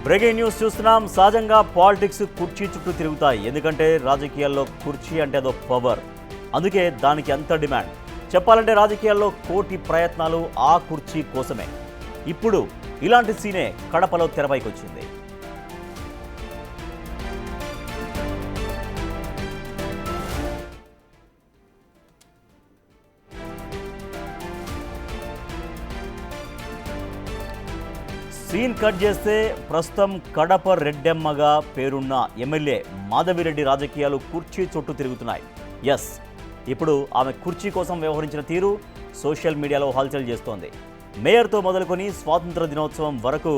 Breaking news చూస్తున్నాం. సహజంగా politics కుర్చీ చుట్టూ తిరుగుతాయి. ఎందుకంటే రాజకీయాల్లో కుర్చీ అంటే అదో పవర్. అందుకే దానికి అంత డిమాండ్. చెప్పాలంటే రాజకీయాల్లో కోటి ప్రయత్నాలు ఆ కుర్చీ కోసమే. ఇప్పుడు ఇలాంటి సీనే కడపలో తెరపైకి వచ్చింది. సీన్ కట్ చేస్తే ప్రస్తుతం కడప రెడ్డెమ్మగా పేరున్న ఎమ్మెల్యే మాధవిరెడ్డి రాజకీయాలు కుర్చీ చుట్టూ తిరుగుతున్నాయి. ఎస్, ఇప్పుడు ఆమె కుర్చీ కోసం వ్యవహరించిన తీరు సోషల్ మీడియాలో హల్చల్ చేస్తోంది. మేయర్తో మొదలుకొని స్వాతంత్ర దినోత్సవం వరకు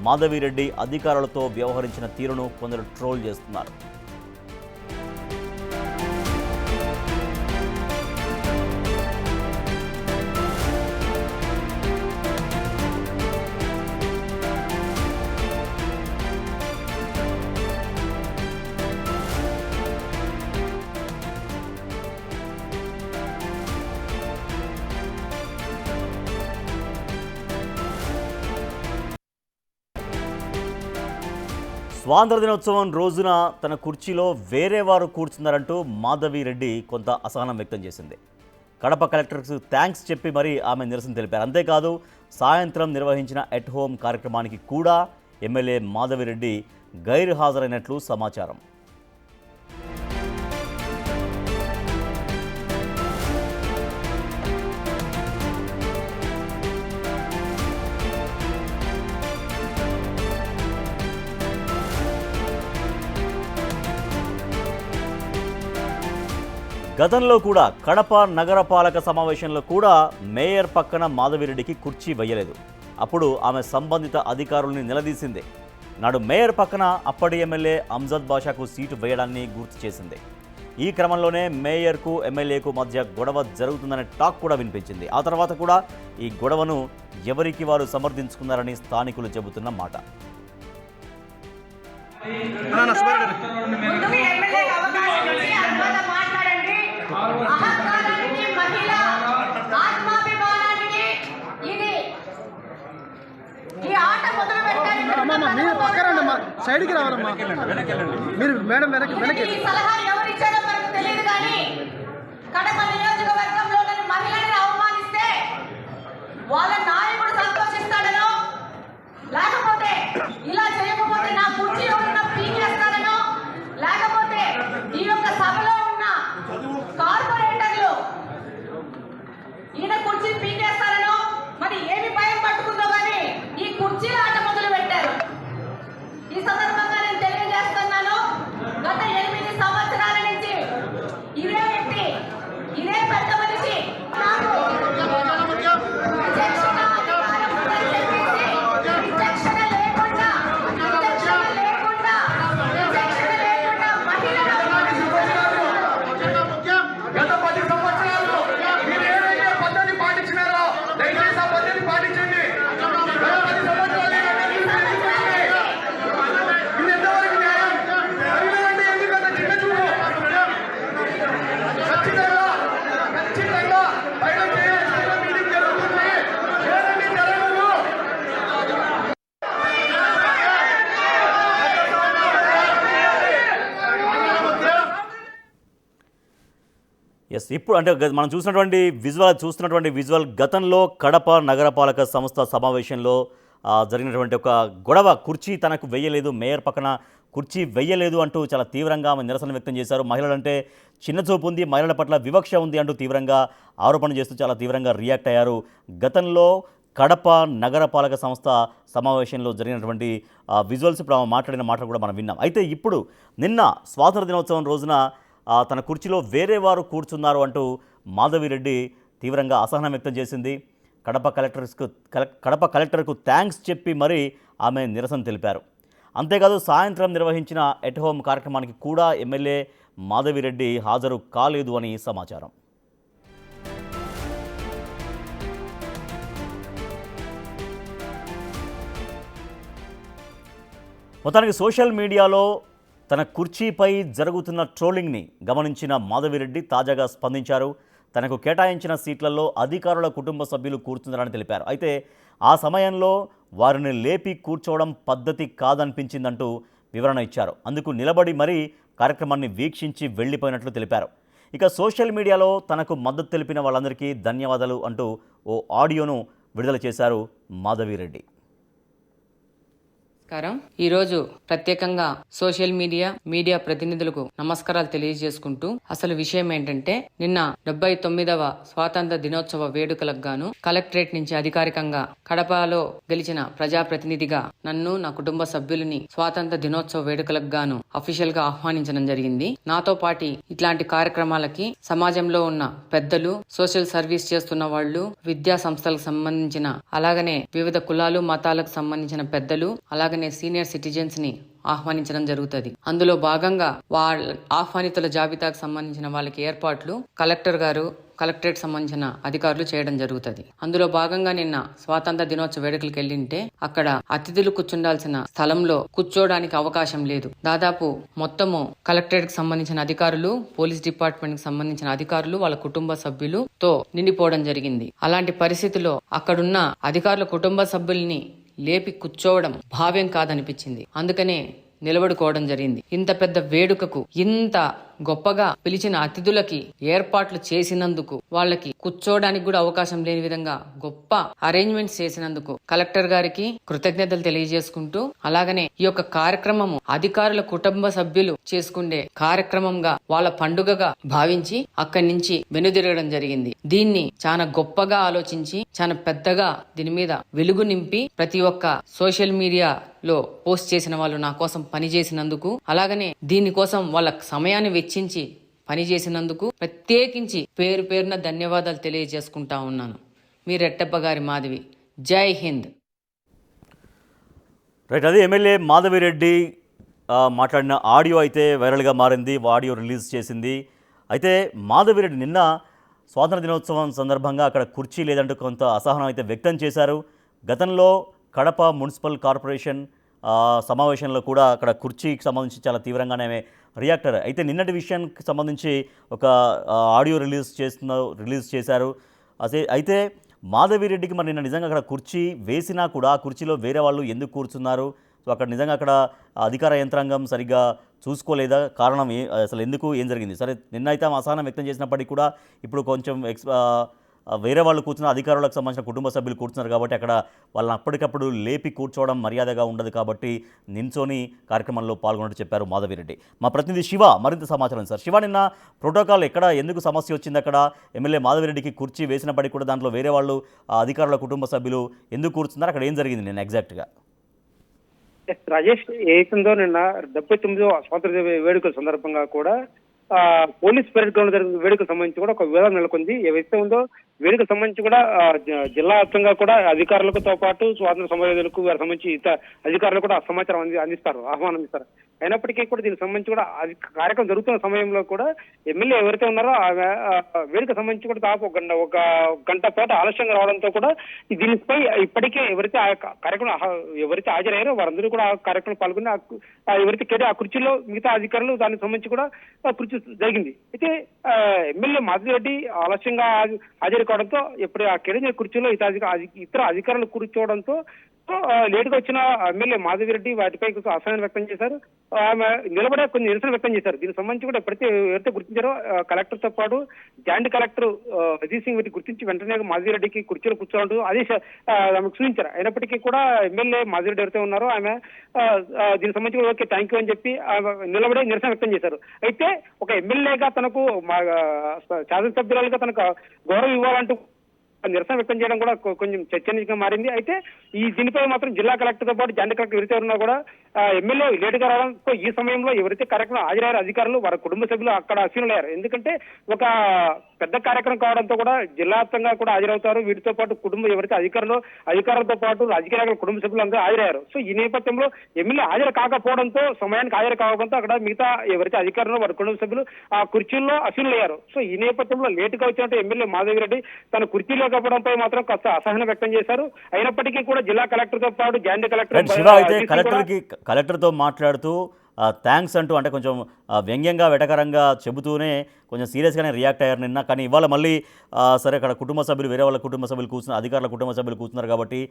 మాధవిరెడ్డి అధికారులతో వ్యవహరించిన తీరును కొందరు ట్రోల్ చేస్తున్నారు. స్వాతంత్ర దినోత్సవం రోజున తన కుర్చీలో వేరే వారు కూర్చున్నారంటూ మాధవిరెడ్డి కొంత అసహనం వ్యక్తం చేసింది. కడప కలెక్టర్కు థ్యాంక్స్ చెప్పి మరీ ఆమె నిరసన తెలిపారు. అంతేకాదు, సాయంత్రం నిర్వహించిన ఎట్ హోమ్ కార్యక్రమానికి కూడా ఎమ్మెల్యే మాధవిరెడ్డి గైరు హాజరైనట్లు సమాచారం. గతంలో కూడా కడప నగరపాలక సమావేశంలో కూడా మేయర్ పక్కన మాధవిరెడ్డికి కుర్చీ వేయలేదు. అప్పుడు ఆమె సంబంధిత అధికారుల్ని నిలదీసింది. నాడు మేయర్ పక్కన అప్పటి ఎమ్మెల్యే అంజద్ బాషాకు సీటు వేయడాన్ని గుర్తు చేసింది. ఈ క్రమంలోనే మేయర్కు ఎమ్మెల్యేకు మధ్య గొడవ జరుగుతుందనే టాక్ కూడా వినిపించింది. ఆ తర్వాత కూడా ఈ గొడవను ఎవరికి వారు సమర్థించుకున్నారని స్థానికులు చెబుతున్న మాట. మీరు పక్కరండి, సైడ్కి రావాలమ్మా. మీరు మేడం వెనక్కి సలహా ఎవరు ఇచ్చారో మనకు తెలియదు, కానీ కడప నియోజకవర్గంలోని మహిళల్ని అవమానిస్తే వాళ్ళ నాయకుడు సంతోషిస్తాడనో, లేకపోతే ఇలా చేయకపోతే నా కుర్చీ ఎవరన్నా పీకేస్తాడనో, లేకపోతే ఈ యొక్క సభలో ఉన్న కార్పొరేటర్లు ఈయన కుర్చీ పీకేస్తారనో, మరి ఏమి భయం పట్టుకుందో కానీ ఈ కుర్చీల ఆట మొదలు పెట్టారు. ఈ సందర్భంగా నేను తెలియజేస్తున్నాను, గత 8 సంవత్సరాల నుంచి ఇదే వ్యక్తి, ఇదే పెద్ద మనిషి నాకు విచక్షణ లేకుండా మహిళలు గత 10 సంవత్సరాలు మీరు ఏదైతే పద్ధతి పాటించినారో దయచేసి ఆ పద్ధతి పాటించండి. గత 10 సంవత్సరాలు ఇది ఎంతవరకు న్యాయం? మహిళలంటే ఎందుకంత చిన్న చూపు? ఖచ్చితంగా బయట చేయాల్సిన మీటింగ్ జరుగుతుంది. ఏదండి తెలంగాణ ఎస్, ఇప్పుడు అంటే మనం చూస్తున్నటువంటి విజువల్ గతంలో కడప నగరపాలక సంస్థ సమావేశంలో జరిగినటువంటి ఒక గొడవ. కుర్చీ తనకు వెయ్యలేదు, మేయర్ పక్కన కుర్చీ వెయ్యలేదు అంటూ చాలా తీవ్రంగా ఆమె నిరసన వ్యక్తం చేశారు. మహిళలంటే చిన్నచూపు ఉంది, మహిళల పట్ల వివక్ష ఉంది అంటూ తీవ్రంగా ఆరోపణ చేస్తూ చాలా తీవ్రంగా రియాక్ట్ అయ్యారు. గతంలో కడప నగరపాలక సంస్థ సమావేశంలో జరిగినటువంటి విజువల్స్ ఇప్పుడు ఆమె మాట్లాడిన మాటలు కూడా మనం విన్నాం. అయితే ఇప్పుడు నిన్న స్వాతంత్ర దినోత్సవం రోజున తన కుర్చీలో వేరే వారు కూర్చున్నారు అంటూ మాధవిరెడ్డి తీవ్రంగా అసహనం వ్యక్తం చేసింది. కడప కలెక్టర్కు థ్యాంక్స్ చెప్పి మరీ ఆమె నిరసన తెలిపారు. అంతేకాదు, సాయంత్రం నిర్వహించిన ఎట్ హోమ్ కార్యక్రమానికి కూడా ఎమ్మెల్యే మాధవిరెడ్డి హాజరు కాలేదు అని సమాచారం. మొత్తానికి సోషల్ మీడియాలో తన కుర్చీపై జరుగుతున్న ట్రోలింగ్ని గమనించిన మాధవిరెడ్డి తాజాగా స్పందించారు. తనకు కేటాయించిన సీట్లలో అధికారుల కుటుంబ సభ్యులు కూర్చున్నారని తెలిపారు. అయితే ఆ సమయంలో వారిని లేపి కూర్చోవడం పద్ధతి కాదనిపించిందంటూ వివరణ ఇచ్చారు. అందుకు నిలబడి మరీ కార్యక్రమాన్ని వీక్షించి వెళ్లిపోయినట్లు తెలిపారు. ఇక సోషల్ మీడియాలో తనకు మద్దతు తెలిపిన వాళ్ళందరికీ ధన్యవాదాలు అంటూ ఓ ఆడియోను విడుదల చేశారు మాధవిరెడ్డి. నమస్కారం. ఈరోజు ప్రత్యేకంగా సోషల్ మీడియా ప్రతినిధులకు నమస్కారాలు తెలియజేసుకుంటూ అసలు విషయం ఏంటంటే నిన్న 79వ స్వాతంత్ర దినోత్సవ వేడుకలకు గాను కలెక్టరేట్ నుంచి అధికారికంగా కడపలో గెలిచిన ప్రజాప్రతినిధిగా నన్ను నా కుటుంబ సభ్యులని స్వాతంత్ర దినోత్సవ వేడుకలకు గాను అఫీషియల్ గా ఆహ్వానించడం జరిగింది. నాతో పాటు ఇట్లాంటి కార్యక్రమాలకి సమాజంలో ఉన్న పెద్దలు, సోషల్ సర్వీస్ చేస్తున్న వాళ్ళు, విద్యా సంస్థలకు సంబంధించిన, అలాగనే వివిధ కులాలు మతాలకు సంబంధించిన పెద్దలు, అలాగనే సీనియర్ సిటిజన్స్ ని ఆహ్వానించడం జరుగుతుంది. అందులో భాగంగా వాళ్ళ ఆహ్వానితుల జాబితాకు సంబంధించిన వాళ్ళకి ఏర్పాట్లు కలెక్టర్ గారు, కలెక్టరేట్ సంబంధించిన అధికారులు చేయడం జరుగుతుంది. అందులో భాగంగా నిన్న స్వాతంత్ర దినోత్సవ వేడుకలకు వెళ్ళింటే అక్కడ అతిథులు కూర్చుండాల్సిన స్థలంలో కూర్చోడానికి అవకాశం లేదు. దాదాపు మొత్తము కలెక్టరేట్ కి సంబంధించిన అధికారులు, పోలీస్ డిపార్ట్మెంట్ కి సంబంధించిన అధికారులు, వాళ్ళ కుటుంబ సభ్యులతో నిండిపోవడం జరిగింది. అలాంటి పరిస్థితుల్లో అక్కడున్న అధికారుల కుటుంబ సభ్యుల్ని లేపి కూర్చోవడం భావ్యం కాదనిపించింది. అందుకనే నిలబడుకోవడం జరిగింది. ఇంత పెద్ద వేడుకకు ఇంత గొప్పగా పిలిచిన అతిథులకి ఏర్పాట్లు చేసినందుకు, వాళ్ళకి కూర్చోవడానికి కూడా అవకాశం లేని విధంగా గొప్ప అరేంజ్మెంట్స్ చేసినందుకు కలెక్టర్ గారికి కృతజ్ఞతలు తెలియజేసుకుంటూ, అలాగనే ఈ యొక్క కార్యక్రమము అధికారుల కుటుంబ సభ్యులు చేసుకునే కార్యక్రమంగా, వాళ్ళ పండుగగా భావించి అక్కడి నుంచి వెనుదిరగడం జరిగింది. దీన్ని చాలా గొప్పగా ఆలోచించి, చాలా పెద్దగా దీని మీద వెలుగు నింపి ప్రతి ఒక్క సోషల్ మీడియాలో పోస్ట్ చేసిన వాళ్ళు నా కోసం పనిచేసినందుకు, అలాగనే దీనికోసం వాళ్ళ సమయాన్ని వెచ్చించి పనిచేసినందుకు ప్రత్యేకించి పేరు పేరున ధన్యవాదాలు తెలియజేసుకుంటా ఉన్నాను. మీ రెట్టప్ప గారి మాధవి. జై హింద్. రైట్, అది ఎమ్మెల్యే మాధవిరెడ్డి మాట్లాడిన ఆడియో అయితే వైరల్గా మారింది. ఆడియో రిలీజ్ చేసింది. అయితే మాధవిరెడ్డి నిన్న స్వాతంత్ర దినోత్సవం సందర్భంగా అక్కడ కుర్చీ లేదంటూ కొంత అసహనం అయితే వ్యక్తం చేశారు. గతంలో కడప మున్సిపల్ కార్పొరేషన్ సమావేశంలో కూడా అక్కడ కుర్చీకి సంబంధించి చాలా తీవ్రంగానే రియాక్ట్ అయ్యారు. అయితే నిన్నటి విషయానికి సంబంధించి ఒక ఆడియో రిలీజ్ చేశారు. అయితే మాధవిరెడ్డికి మరి నిన్న నిజంగా అక్కడ కుర్చీ వేసినా కూడా ఆ కుర్చీలో వేరే వాళ్ళు ఎందుకు కూర్చున్నారు? సో అక్కడ నిజంగా అక్కడ అధికార యంత్రాంగం సరిగ్గా చూసుకోలేదా? కారణం అసలు ఎందుకు, ఏం జరిగింది? సరే, నిన్న అయితే అసహనం వ్యక్తం చేసినప్పటికీ కూడా ఇప్పుడు కొంచెం వేరే వాళ్ళు కూర్చున్న అధికారులకు సంబంధించిన కుటుంబ సభ్యులు కూర్చున్నారు కాబట్టి అక్కడ వాళ్ళని అప్పటికప్పుడు లేపి కూర్చోవడం మర్యాదగా ఉండదు కాబట్టి నించోని కార్యక్రమంలో పాల్గొన్నట్టు చెప్పారు మాధవిరెడ్డి. మా ప్రతినిధి శివ మరింత సమాచారం. సార్ శివ, నిన్న ప్రోటోకాల్ ఎక్కడ ఎందుకు సమస్య వచ్చింది? అక్కడ ఎమ్మెల్యే మాధవిరెడ్డికి కుర్చీ వేసినప్పటికీ కూడా దాంట్లో వేరే వాళ్ళు అధికారుల కుటుంబ సభ్యులు ఎందుకు కూర్చున్నారు? అక్కడ ఏం జరిగింది నిన్న ఎగ్జాక్ట్గా? రాజేష్, ఏకంగా నిన్న 79వ స్వాతంత్ర వేడుకల సందర్భంగా కూడా పోలీస్ పరేడ్ గ్రౌండ్ జరిగిన వేడుకకు సంబంధించి కూడా ఒక వివాదం నెలకొంది. ఏవైతే ఉందో వేడుకకు సంబంధించి కూడా జిల్లా వ్యాప్తంగా కూడా అధికారులతో పాటు స్వాతంత్ర సమరయోధులకు వారికి సంబంధించి ఇతర అధికారులు కూడా సమాచారం ఆహ్వానం అందిస్తారు. అయినప్పటికీ కూడా దీనికి సంబంధించి కూడా కార్యక్రమం జరుగుతున్న సమయంలో కూడా ఎమ్మెల్యే ఎవరైతే ఉన్నారో ఆ వేడుక సంబంధించి కూడా దాదాపు ఒక గంట పాటు ఆలస్యంగా రావడంతో కూడా దీనిపై ఇప్పటికే ఎవరైతే ఆ కార్యక్రమం ఎవరైతే హాజరయ్యారో వారందరూ కూడా ఆ కార్యక్రమం పాల్గొని ఎవరైతే ఆ కుర్చీలో మిగతా అధికారులు దానికి సంబంధించి కూడా కుర్చీ జరిగింది. అయితే ఎమ్మెల్యే మాధవిరెడ్డి ఆలస్యంగా హాజరు కావడంతో ఇప్పుడు ఆ కేడీజీ కుర్చీలో ఇతర అధికారులు కూర్చోవడంతో లేటుగా వచ్చిన ఎమ్మెల్యే మాధవిరెడ్డి వాటిపై అసహనం వ్యక్తం చేశారు. ఆమె నిలబడే కొన్ని నిరసన వ్యక్తం చేశారు. దీనికి సంబంధించి కూడా ఎవరైతే గుర్తించారో కలెక్టర్ తో పాటు జాయింట్ కలెక్టర్ అజీత్ సింగ్ వీటిని గుర్తించి వెంటనే మాధవిరెడ్డికి కుర్చీలో కూర్చోవడం ఆమెకు సూచించారు. అయినప్పటికీ కూడా ఎమ్మెల్యే మాధవిరెడ్డి ఎవరైతే ఉన్నారో ఆమె దీనికి సంబంధించి ఓకే థ్యాంక్ యూ అని చెప్పి నిలబడే నిరసన వ్యక్తం చేశారు. అయితే ఒక ఎమ్మెల్యేగా తనకు శాసనసభ్యురాలుగా తనకు గౌరవం ఇవ్వాలంటూ నిరసన వ్యక్తం చేయడం కూడా కొంచెం చర్చనీయంగా మారింది. అయితే దీనిపై మాత్రం జిల్లా కలెక్టర్ తో పాటు జాయింట్ కలెక్టర్ ఎవరైతే ఉన్నా కూడా ఎమ్మెల్యే లేటుగా రావడంతో ఈ సమయంలో ఎవరైతే కార్యక్రమం హాజరయ్యారో అధికారులు వారి కుటుంబ సభ్యులు అక్కడ అసీనులయ్యారు. ఎందుకంటే ఒక పెద్ద కార్యక్రమం కావడంతో కూడా జిల్లా వ్యాప్తంగా కూడా హాజరవుతారు. వీటితో పాటు ఎవరైతే అధికారులతో పాటు రాజకీయ నాయకుల కుటుంబ సభ్యులు అందరూ హాజరయ్యారు. సో ఈ నేపథ్యంలో ఎమ్మెల్యే హాజరు కాకపోవడంతో, సమయానికి హాజరు కావడంతో అక్కడ మిగతా ఎవరైతే అధికారులు వారి కుటుంబ సభ్యులు ఆ కుర్చీల్లో అసీనులయ్యారు. సో ఈ నేపథ్యంలో లేటుగా వచ్చినట్టు ఎమ్మెల్యే మాధవిరెడ్డి తన కుర్చీలో కావడంపై మాత్రం కాస్త అసహనం వ్యక్తం చేశారు. అయినప్పటికీ కూడా జిల్లా కలెక్టర్ తో పాటు జాయింట్ కలెక్టర్తో మాట్లాడుతూ థ్యాంక్స్ అంటూ అంటే కొంచెం వ్యంగ్యంగా వెటకరంగా చెబుతూనే కొంచెం సీరియస్గానే రియాక్ట్ అయ్యారు నిన్న. కానీ ఇవాళ మళ్ళీ సరే అక్కడ కుటుంబ సభ్యులు వేరే వాళ్ళ కుటుంబ సభ్యులు కూర్చున్నారు, అధికారుల కుటుంబ సభ్యులు కూర్చున్నారు కాబట్టి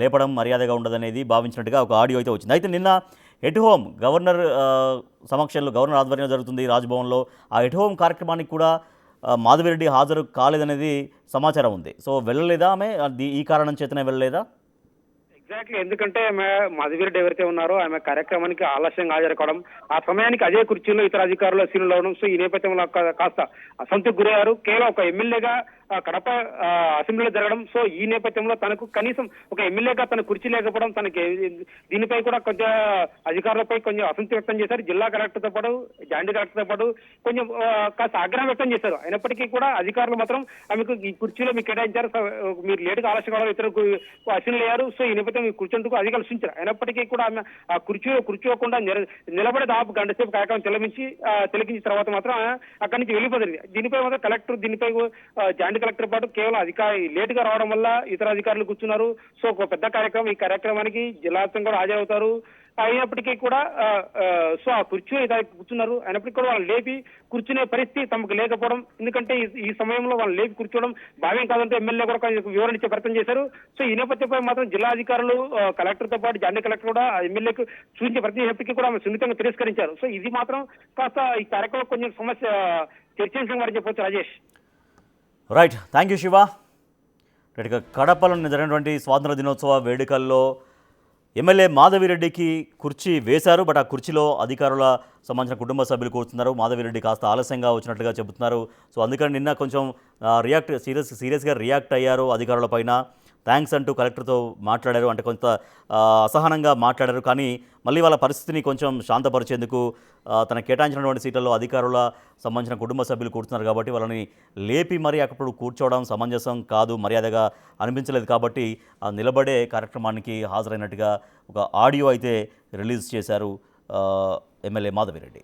లేపడం మర్యాదగా ఉండదనేది భావించినట్టుగా ఒక ఆడియో అయితే వచ్చింది. అయితే నిన్న ఎట్ హోమ్ గవర్నర్ సమక్షంలో గవర్నర్ ఆధ్వర్యంలో జరుగుతుంది రాజ్భవన్లో. ఆ ఎట్ హోమ్ కార్యక్రమానికి కూడా మాధవిరెడ్డి హాజరు కాలేదనేది సమాచారం ఉంది. సో వెళ్ళలేదా ఆమె? ఈ కారణం చేతనే వెళ్ళలేదా? ఎగ్జాక్ట్లీ, ఎందుకంటే ఆమె మాధవిరెడ్డి ఎవరైతే ఉన్నారో ఆమె కార్యక్రమానికి ఆలస్యంగా హాజరు కావడం, ఆ సమయానికి అదే కుర్చీలో ఇతర అధికారులు సీన్లు అవడం, సో ఈ నేపథ్యంలో కాస్త అసంతృప్తికి గురయ్యారు. కేవలం ఒక ఎమ్మెల్యేగా కడప అసెంబ్లీలో జరగడం, సో ఈ నేపథ్యంలో తనకు కనీసం ఒక ఎమ్మెల్యేగా తన కుర్చీ లేకపోవడం, తనకి దీనిపై కూడా కొంచెం అధికారులపై కొంచెం అసంతృప్తి వ్యక్తం చేశారు. జిల్లా కలెక్టర్తో పాటు జాయింట్ కలెక్టర్తో పాటు కొంచెం కాస్త ఆగ్రహం వ్యక్తం చేశారు. అయినప్పటికీ కూడా అధికారులు మాత్రం ఆమెకు ఈ కుర్చీలో మీకు కేటాయించారు, మీరు లేటుగా ఆలస్యం కావడం ఇతర అసెంబ్లీ అయ్యారు, సో ఈ నేపథ్యం ఈ కూర్చుందుకు అధికారులు సూచించారు. అయినప్పటికీ కూడా ఆమె ఆ కూర్చోకుండా నిలబడే దాపు గంట సేపు కార్యక్రమం తిలకించిన తర్వాత మాత్రం అక్కడి నుంచి వెళ్ళిపోతుంది. దీనిపై మాత్రం కలెక్టర్ దీనిపై జాయింట్ కలెక్టర్ పాటు కేవలం లేటుగా రావడం వల్ల ఇతర అధికారులు కూర్చున్నారు. సో ఒక పెద్ద కార్యక్రమం, ఈ కార్యక్రమానికి జిల్లా వ్యాప్తంగా కూడా హాజరవుతారు. అయినప్పటికీ కూడా సో ఆ కుర్చీలో కూర్చున్నారు. అయినప్పటికీ కూడా వాళ్ళు లేపి కూర్చునే పరిస్థితి తమకు లేకపోవడం, ఎందుకంటే ఈ సమయంలో వాళ్ళు లేపి కూర్చోవడం భావ్యం కాదంటే ఎమ్మెల్యే కూడా వివరణ ఇచ్చే ప్రయత్నం చేశారు. సో ఈ నేపథ్యంపై మాత్రం జిల్లా అధికారులు కలెక్టర్తో పాటు జాయింట్ కలెక్టర్ కూడా ఎమ్మెల్యేకు సూచించే ప్రతి హెప్పికి కూడా ఆమె సున్నితంగా తిరస్కరించారు. సో ఇది మాత్రం కాస్త ఈ కార్యక్రమం కొంచెం సమస్య చర్చించడం వారు చెప్పవచ్చు. Rajesh, right, thank you Shiva. రైట్గా కడపలో జరిగినటువంటి స్వాతంత్ర దినోత్సవ వేడుకల్లో ఎమ్మెల్యే మాధవిరెడ్డికి కుర్చీ వేశారు. బట్ ఆ కుర్చీలో అధికారుల సంబంధించిన కుటుంబ సభ్యులు కూర్చున్నారు. మాధవిరెడ్డి కాస్త ఆలస్యంగా వచ్చినట్లుగా చెబుతున్నారు. సో అందుకని నిన్న కొంచెం సీరియస్గా రియాక్ట్ అయ్యారు అధికారుల పైన. థ్యాంక్స్ అంటూ కలెక్టర్తో మాట్లాడారు, అంటే కొంత అసహనంగా మాట్లాడారు. కానీ మళ్ళీ వాళ్ళ పరిస్థితిని కొంచెం శాంతపరిచేందుకు తన కేటాయించినటువంటి సీట్లలో అధికారుల సంబంధించిన కుటుంబ సభ్యులు కూర్చున్నారు కాబట్టి వాళ్ళని లేపి మరీ అప్పుడు కూర్చోవడం సమంజసం కాదు, మర్యాదగా అనిపించలేదు. కాబట్టి నిలబడే కార్యక్రమానికి హాజరైనట్టుగా ఒక ఆడియో అయితే రిలీజ్ చేశారు ఎమ్మెల్యే మాధవిరెడ్డి.